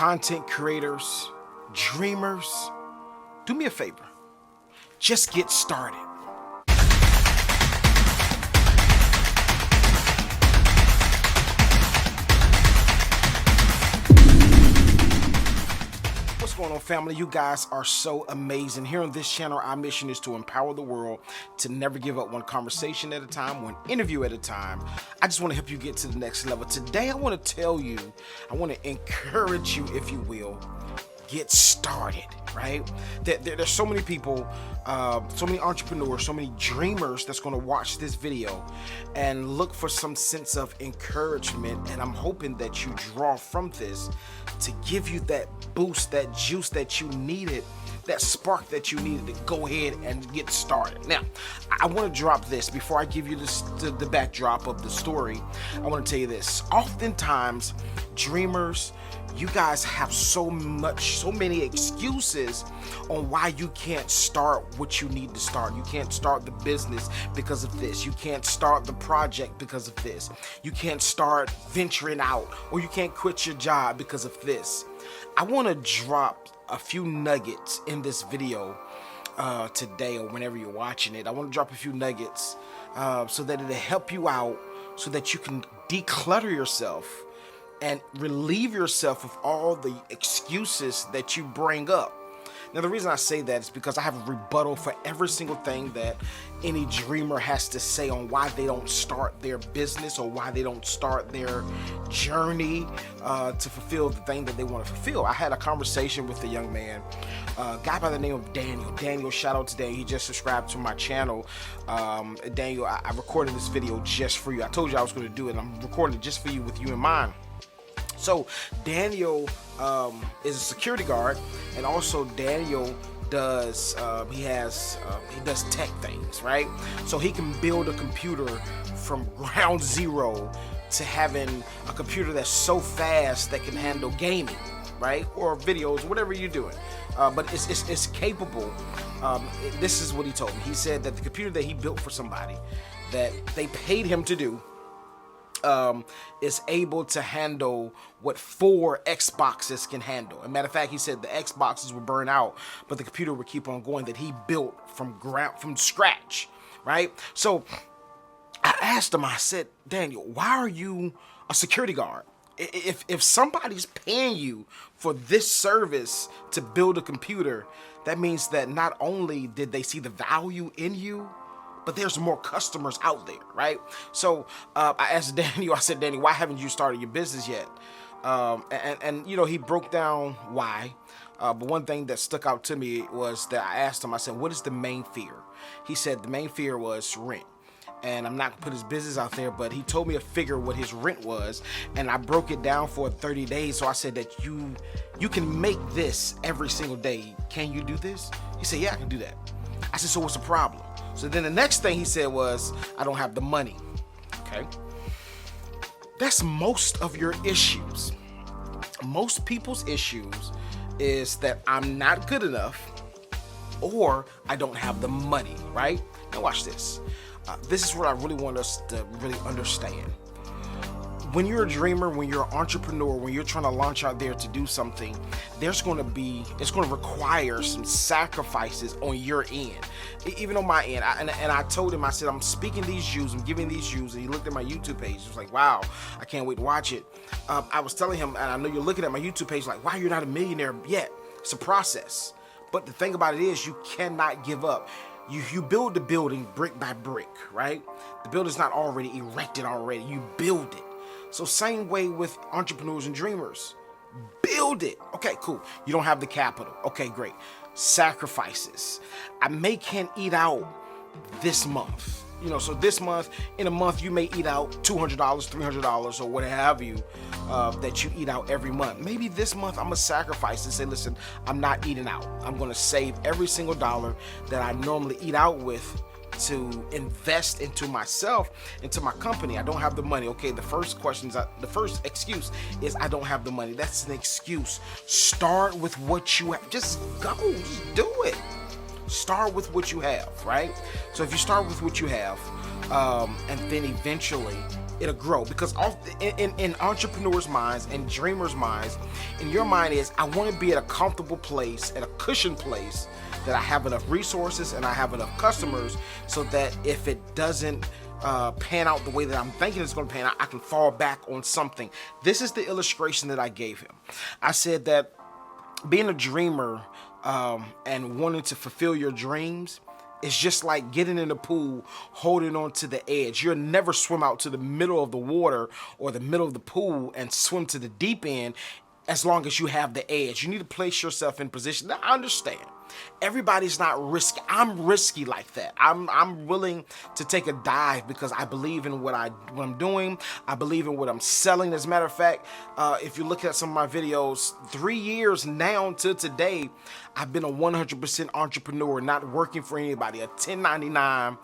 content creators, dreamers, do me a favor. Just get started. What's going on, family? You guys are so amazing. Here on this channel, our mission is to empower the world to never give up, one conversation at a time, one interview at a time. I just want to help you get to the next level. Today, I want to tell you, I want to encourage you, if you will, get started, right? There's so many people, so many entrepreneurs, so many dreamers that's going to watch this video and look for some sense of encouragement. And I'm hoping that you draw from this to give you that boost, that juice that you needed, that spark that you needed to go ahead and get started. Now, I want to drop this before I give you the backdrop of the story. I want to tell you this. Oftentimes, dreamers, you guys have so many excuses on why you can't start what you need to start. You can't start the business because of this. You can't start the project because of this. You can't start venturing out, or you can't quit your job because of this. I want to drop a few nuggets in this video today, or whenever you're watching it. I want to drop a few nuggets so that it'll help you out, so that you can declutter yourself and relieve yourself of all the excuses that you bring up. Now, the reason I say that is because I have a rebuttal for every single thing that any dreamer has to say on why they don't start their business, or why they don't start their journey to fulfill the thing that they want to fulfill. I had a conversation with a young man, a guy by the name of Daniel. Daniel, shout out to Daniel. He just subscribed to my channel. Daniel, I recorded this video just for you. I told you I was going to do it. I'm recording it just for you, with you in mind. So Daniel is a security guard, and also Daniel does he does tech things, right? So he can build a computer from ground zero to having a computer that's so fast that can handle gaming, right, or videos, whatever you're doing. But it's capable. This is what he told me. He said that the computer that he built for somebody that they paid him to do is able to handle what 4 Xboxes can handle. As a matter of fact, he said the Xboxes would burn out, but the computer would keep on going, that he built from scratch, right? So I asked him, I said, Daniel, why are you a security guard? If somebody's paying you for this service to build a computer, that means that not only did they see the value in you, but there's more customers out there, right? So I asked Daniel, I said, Danny, why haven't you started your business yet? And you know, he broke down why. But one thing that stuck out to me was that I asked him, I said, what is the main fear? He said the main fear was rent. And I'm not gonna put his business out there, but he told me a figure what his rent was, and I broke it down for 30 days. So I said that you can make this every single day. Can you do this? He said, yeah, I can do that. I said, so what's the problem? So then the next thing he said was, I don't have the money. Okay. That's most of your issues. Most people's issues is that I'm not good enough, or I don't have the money, right? Now watch this. This is what I really want us to really understand. When you're a dreamer, when you're an entrepreneur, when you're trying to launch out there to do something, it's going to require some sacrifices on your end, even on my end. And I told him, I said, I'm speaking these Jews, I'm giving these Jews, and he looked at my YouTube page. He was like, wow, I can't wait to watch it. I was telling him, and I know you're looking at my YouTube page like, wow, you're not a millionaire yet. It's a process. But the thing about it is, you cannot give up. You build the building brick by brick, right? The building's not already erected already. You build it. So same way with entrepreneurs and dreamers. Build it. Okay, cool. You don't have the capital. Okay, great. Sacrifices. I can't eat out this month. You know, so this month, in a month, you may eat out $200, $300, or what have you, that you eat out every month. Maybe this month I'm gonna sacrifice and say, listen, I'm not eating out. I'm gonna save every single dollar that I normally eat out with to invest into myself, into my company. I don't have the money. Okay, the first excuse is I don't have the money. That's an excuse. Start with what you have. Just go, just do it. Start with what you have, right? So if you start with what you have, and then eventually it'll grow. Because in entrepreneurs' minds and dreamers' minds, in your mind is, I want to be at a comfortable place, at a cushioned place, that I have enough resources and I have enough customers, so that if it doesn't pan out the way that I'm thinking it's going to pan out, I can fall back on something. This is the illustration that I gave him. I said that being a dreamer and wanting to fulfill your dreams, it's just like getting in the pool, holding on to the edge. You'll never swim out to the middle of the water or the middle of the pool and swim to the deep end as long as you have the edge. You need to place yourself in position. Now, I understand. Everybody's not risky. I'm risky like that. I'm willing to take a dive because I believe in what I'm doing. I believe in what I'm selling. As a matter of fact, if you look at some of my videos, 3 years now to today, I've been a 100% entrepreneur, not working for anybody, a 1099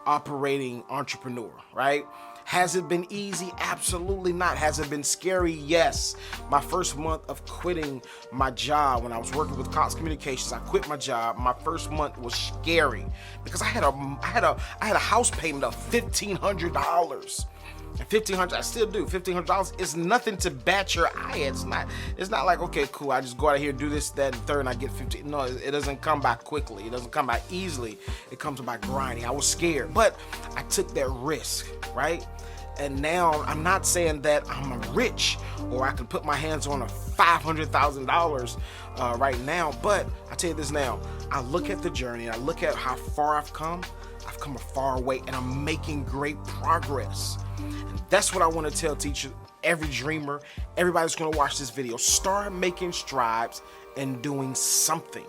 operating entrepreneur, right? Has it been easy? Absolutely not. Has it been scary? Yes. My first month of quitting my job when I was working with Cox Communications, I quit my job. My first month was scary because I had a house payment of $1,500. And $1,500, I still do. $1,500 is nothing to bat your eye at. It's not like, okay, cool, I just go out here, do this, that, and third, and I get 15. No, it doesn't come by quickly. It doesn't come by easily. It comes by grinding. I was scared, but I took that risk, right? And now I'm not saying that I'm rich or I can put my hands on a $500,000 right now, but I tell you this now, I look at the journey and I look at how far I've come a far way, and I'm making great progress. And that's what I want to tell teachers, every dreamer, everybody that's going to watch this video. Start making strides and doing something.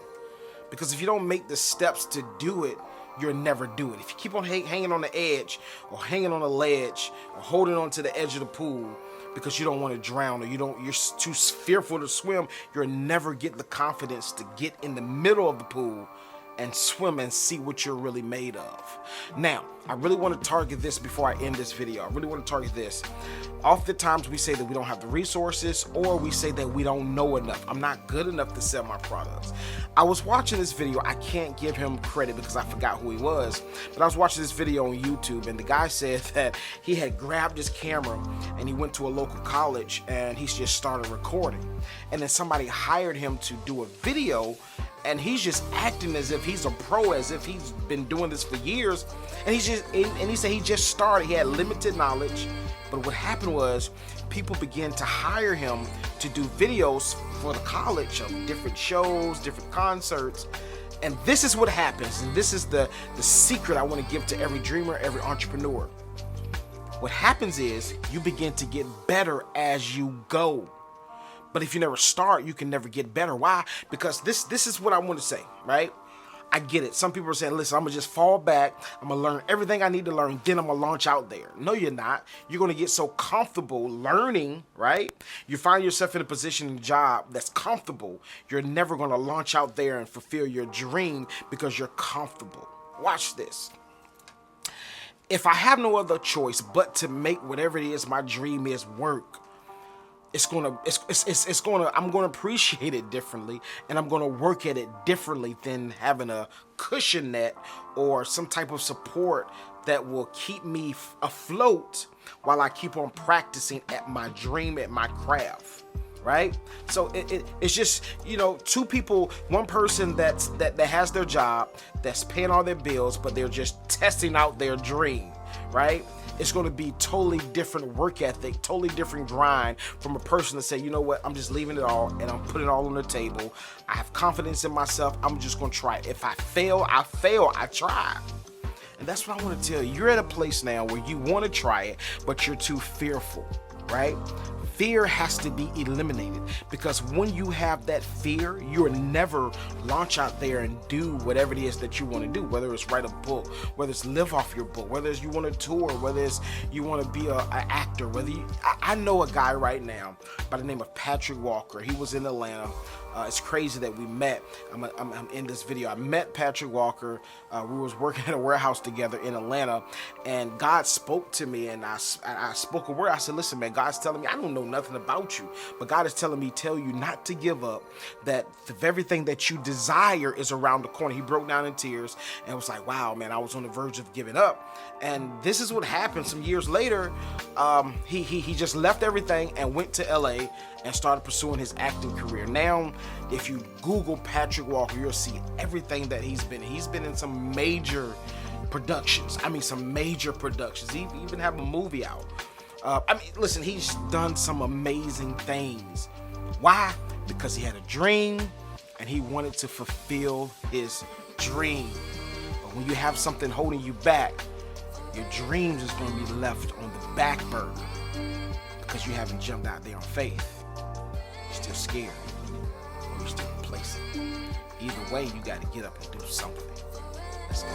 Because if you don't make the steps to do it, you'll never do it. If you keep on hanging on the edge or hanging on a ledge or holding on to the edge of the pool because you don't want to drown or you're too fearful to swim, you'll never get the confidence to get in the middle of the pool and swim and see what you're really made of. Now, I really want to target this before I end this video. I really want to target this. Oftentimes we say that we don't have the resources, or we say that we don't know enough. I'm not good enough to sell my products. I was watching this video. I can't give him credit because I forgot who he was, but I was watching this video on YouTube, and the guy said that he had grabbed his camera and he went to a local college and he just started recording. And then somebody hired him to do a video, and he's just acting as if he's a pro, as if he's been doing this for years. And he said he just started. He had limited knowledge. But what happened was people began to hire him to do videos for the college of different shows, different concerts. And this is what happens. And this is the secret I want to give to every dreamer, every entrepreneur. What happens is you begin to get better as you go. But if you never start, you can never get better. Why? Because this is what I want to say, right? I get it. Some people are saying, listen, I'm going to just fall back. I'm going to learn everything I need to learn. Then I'm going to launch out there. No, you're not. You're going to get so comfortable learning, right? You find yourself in a position in a job that's comfortable. You're never going to launch out there and fulfill your dream because you're comfortable. Watch this. If I have no other choice but to make whatever it is my dream is work, I'm gonna appreciate it differently, and I'm gonna work at it differently than having a cushion net or some type of support that will keep me afloat while I keep on practicing at my dream, at my craft, right? So it's just, two people, one person that has their job, that's paying all their bills, but they're just testing out their dream, right? It's going to be totally different work ethic, totally different grind from a person to say, you know what, I'm just leaving it all and I'm putting it all on the table. I have confidence in myself. I'm just going to try it. If I fail, I fail. I try. And that's what I want to tell you. You're at a place now where you want to try it, but you're too fearful, right? Fear has to be eliminated, because when you have that fear, you'll never launch out there and do whatever it is that you want to do, whether it's write a book, whether it's live off your book, whether it's you want to tour, whether it's you want to be an actor, I know a guy right now by the name of Patrick Walker. He was in Atlanta. It's crazy that we met. I'm in this video. I met Patrick Walker. We was working at a warehouse together in Atlanta, and God spoke to me, and I spoke a word. I said, listen, man, God's telling me I don't know nothing about you. But God is telling me, tell you not to give up, that everything that you desire is around the corner. He broke down in tears and was like, wow, man, I was on the verge of giving up. And this is what happened some years later. He just left everything and went to LA and started pursuing his acting career. Now, if you Google Patrick Walker, you'll see everything that he's been. He's been in some major productions. I mean, some major productions. He even have a movie out. Listen, he's done some amazing things. Why? Because he had a dream and he wanted to fulfill his dream. But when you have something holding you back, your dreams is going to be left on the back burner because you haven't jumped out there on faith. You're still scared, or you're still complacent. Either way, you got to get up and do something. Let's go.